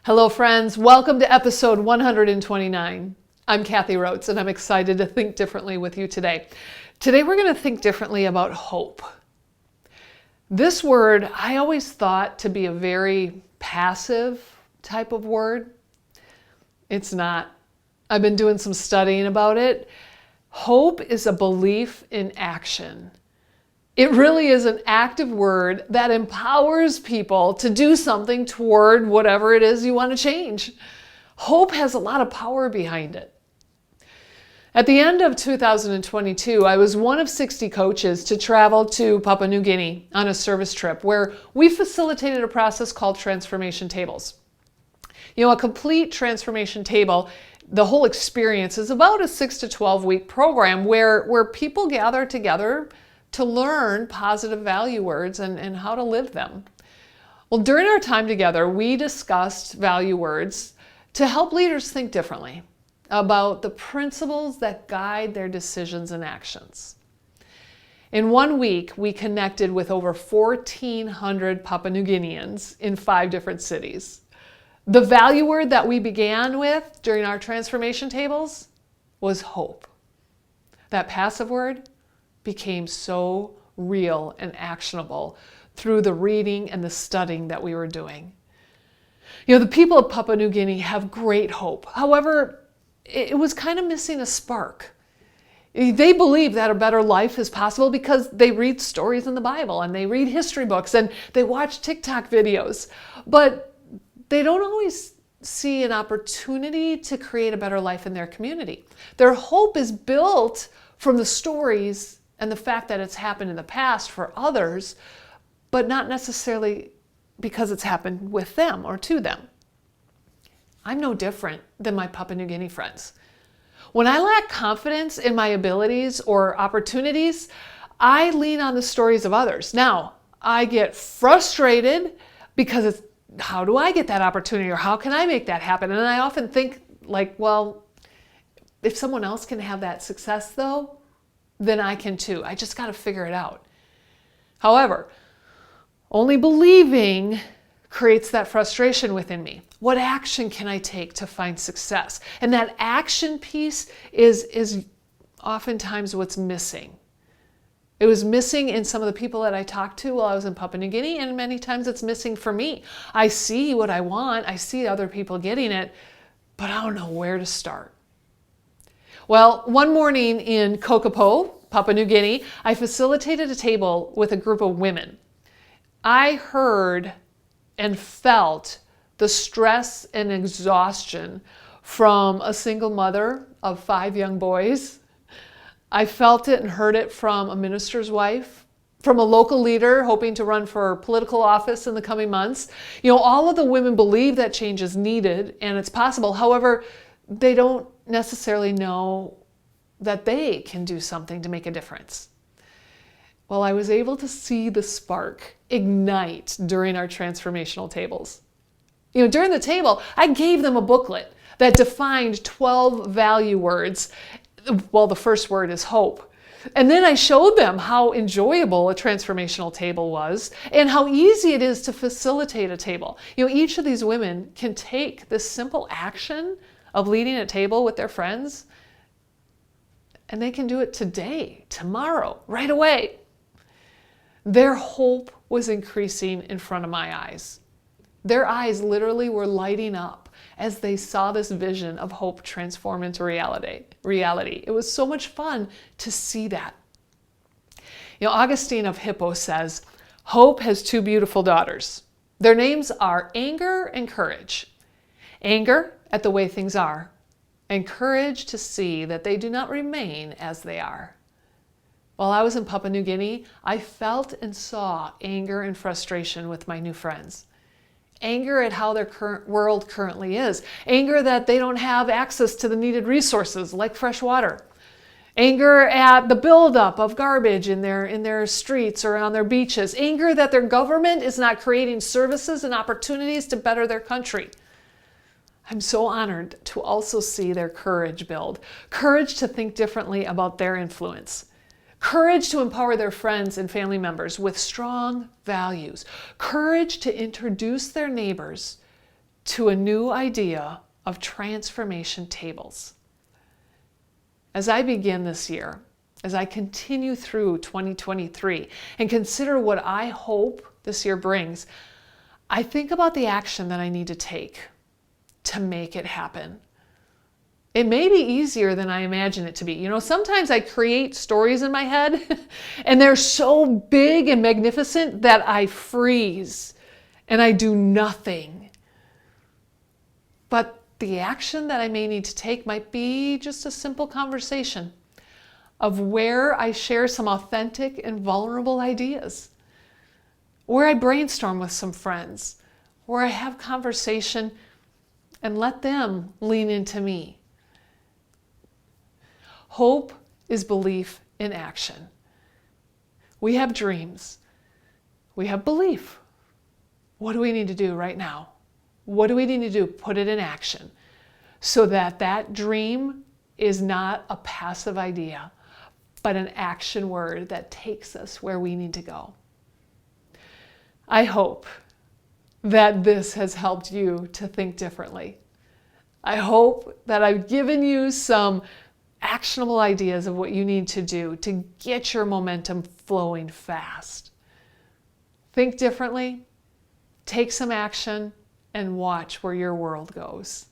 Hello friends, welcome to episode 129. I'm Kathy Rhodes and I'm excited to think differently with you today. Today we're going to think differently about hope. This word I always thought to be a very passive type of word. It's not. I've been doing some studying about it. Hope is a belief in action. It really is an active word that empowers people to do something toward whatever it is you want to change. Hope has a lot of power behind it. At the end of 2022, I was one of 60 coaches to travel to Papua New Guinea on a service trip where we facilitated a process called transformation tables. A complete transformation table, the whole experience is about a 6 to 12 week program where people gather together to learn positive value words and how to live them. Well, during our time together, we discussed value words to help leaders think differently about the principles that guide their decisions and actions. In 1 week, we connected with over 1,400 Papua New Guineans in 5 different cities. The value word that we began with during our transformation tables was hope. That passive word became so real and actionable through the reading and the studying that we were doing. The people of Papua New Guinea have great hope. However, it was kind of missing a spark. They believe that a better life is possible because they read stories in the Bible and they read history books and they watch TikTok videos, but they don't always see an opportunity to create a better life in their community. Their hope is built from the stories and the fact that it's happened in the past for others, but not necessarily because it's happened with them or to them. I'm no different than my Papua New Guinea friends. When I lack confidence in my abilities or opportunities, I lean on the stories of others. Now, I get frustrated because it's, how do I get that opportunity or how can I make that happen? And I often think well, if someone else can have that success though, then I can too. I just got to figure it out. However, only believing creates that frustration within me. What action can I take to find success? And that action piece is oftentimes what's missing. It was missing in some of the people that I talked to while I was in Papua New Guinea, and many times it's missing for me. I see what I want, I see other people getting it, but I don't know where to start. Well, one morning in Kokopo, Papua New Guinea, I facilitated a table with a group of women. I heard and felt the stress and exhaustion from a single mother of 5 young boys. I felt it and heard it from a minister's wife, from a local leader hoping to run for political office in the coming months. All of the women believe that change is needed and it's possible. However, they don't necessarily know that they can do something to make a difference. Well, I was able to see the spark ignite during our transformational tables. During the table, I gave them a booklet that defined 12 value words. Well, the first word is hope. And then I showed them how enjoyable a transformational table was and how easy it is to facilitate a table. Each of these women can take this simple action of leading a table with their friends, and they can do it today, tomorrow, right away. Their hope was increasing in front of my eyes. Their eyes literally were lighting up as they saw this vision of hope transform into reality. It was so much fun to see that. Augustine of Hippo says, hope has 2 beautiful daughters. Their names are anger and courage. Anger at the way things are, and courage to see that they do not remain as they are. While I was in Papua New Guinea, I felt and saw anger and frustration with my new friends. Anger at how their current world currently is. Anger that they don't have access to the needed resources like fresh water. Anger at the buildup of garbage in their streets or on their beaches. Anger that their government is not creating services and opportunities to better their country. I'm so honored to also see their courage build. Courage to think differently about their influence. Courage to empower their friends and family members with strong values. Courage to introduce their neighbors to a new idea of transformation tables. As I begin this year, as I continue through 2023 and consider what I hope this year brings, I think about the action that I need to take to make it happen. It may be easier than I imagine it to be. Sometimes I create stories in my head and they're so big and magnificent that I freeze and I do nothing. But the action that I may need to take might be just a simple conversation of where I share some authentic and vulnerable ideas, where I brainstorm with some friends, where I have conversation and let them lean into me. Hope is belief in action. We have dreams. We have belief. What do we need to do right now? What do we need to do? Put it in action so that that dream is not a passive idea, but an action word that takes us where we need to go. I hope that this has helped you to think differently. I hope that I've given you some actionable ideas of what you need to do to get your momentum flowing fast. Think differently, take some action, and watch where your world goes.